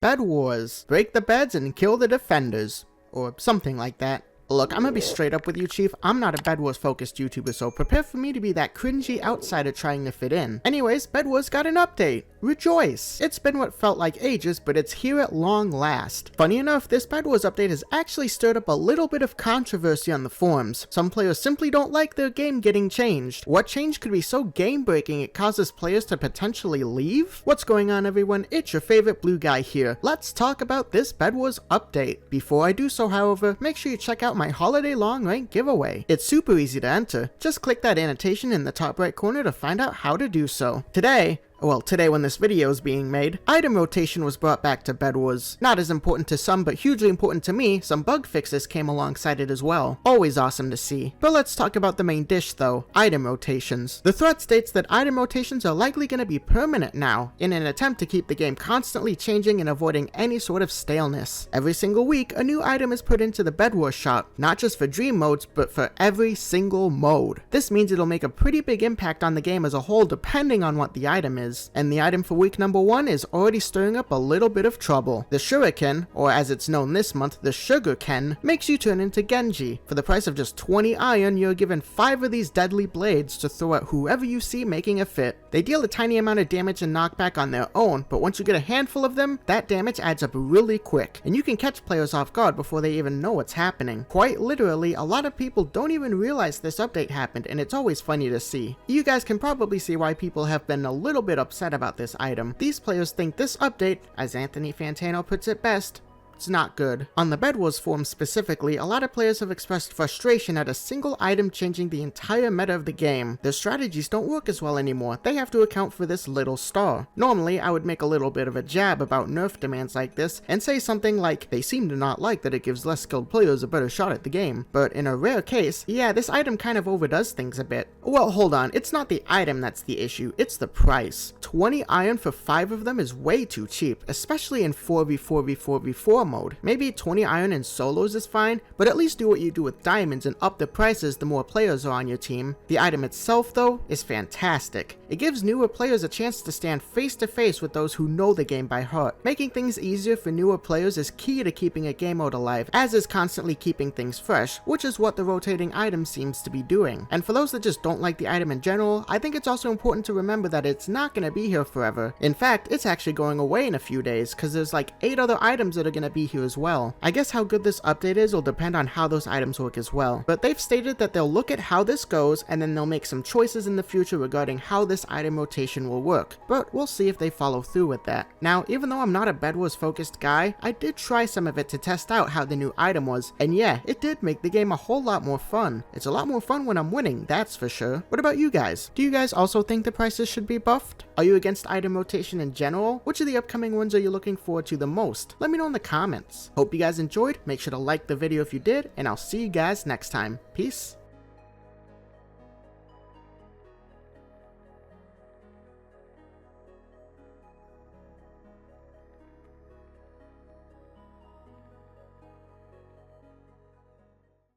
Bedwars. Break the beds and kill the defenders. Or something like that. Look, I'm gonna be straight up with you, Chief. I'm not a Bedwars focused YouTuber, so prepare for me to be that cringy outsider trying to fit in. Anyways, Bedwars got an update. Rejoice! It's been what felt like ages, but it's here at long last. Funny enough, this Bedwars update has actually stirred up a little bit of controversy on the forums. Some players simply don't like their game getting changed. What change could be so game-breaking it causes players to potentially leave? What's going on, everyone? It's your favorite blue guy here. Let's talk about this Bedwars update. Before I do so, however, make sure you check out my holiday long rank giveaway. It's super easy to enter. Just click that annotation in the top right corner to find out how to do so. Today when this video is being made, item rotation was brought back to Bedwars. Not as important to some, but hugely important to me, some bug fixes came alongside it as well. Always awesome to see. But let's talk about the main dish though, item rotations. The threat states that item rotations are likely going to be permanent now, in an attempt to keep the game constantly changing and avoiding any sort of staleness. Every single week, a new item is put into the Bedwars shop, not just for dream modes, but for every single mode. This means it'll make a pretty big impact on the game as a whole depending on what the item is. And the item for week number 1 is already stirring up a little bit of trouble. The Shuriken, or as it's known this month, the Sugarken, makes you turn into Genji. For the price of just 20 iron, you're given 5 of these deadly blades to throw at whoever you see making a fit. They deal a tiny amount of damage and knockback on their own, but once you get a handful of them, that damage adds up really quick, and you can catch players off guard before they even know what's happening. Quite literally, a lot of people don't even realize this update happened, and it's always funny to see. You guys can probably see why people have been a little bit upset about this item. These players think this update, as Anthony Fantano puts it best, it's not good. On the Bedwars forum specifically, a lot of players have expressed frustration at a single item changing the entire meta of the game. Their strategies don't work as well anymore. They have to account for this little star. Normally, I would make a little bit of a jab about nerf demands like this and say something like, they seem to not like that it gives less skilled players a better shot at the game. But in a rare case, yeah, this item kind of overdoes things a bit. Well, hold on, it's not the item that's the issue, it's the price. 20 iron for 5 of them is way too cheap, especially in 4v4v4v4 mode. Maybe 20 iron in solos is fine, but at least do what you do with diamonds and up the prices the more players are on your team. The item itself, though, is fantastic. It gives newer players a chance to stand face to face with those who know the game by heart. Making things easier for newer players is key to keeping a game mode alive, as is constantly keeping things fresh, which is what the rotating item seems to be doing. And for those that just don't like the item in general, I think it's also important to remember that it's not going to be here forever. In fact, it's actually going away in a few days, because there's like 8 other items that are going to be here as well. I guess how good this update is will depend on how those items work as well. But they've stated that they'll look at how this goes, and then they'll make some choices in the future regarding how this item rotation will work. But we'll see if they follow through with that. Now, even though I'm not a Bedwars focused guy, I did try some of it to test out how the new item was, and yeah, it did make the game a whole lot more fun. It's a lot more fun when I'm winning, that's for sure. What about you guys? Do you guys also think the prices should be buffed? Are you against item rotation in general? Which of the upcoming ones are you looking forward to the most? Let me know in the comments. Hope you guys enjoyed. Make sure to like the video if you did, and I'll see you guys next time. Peace.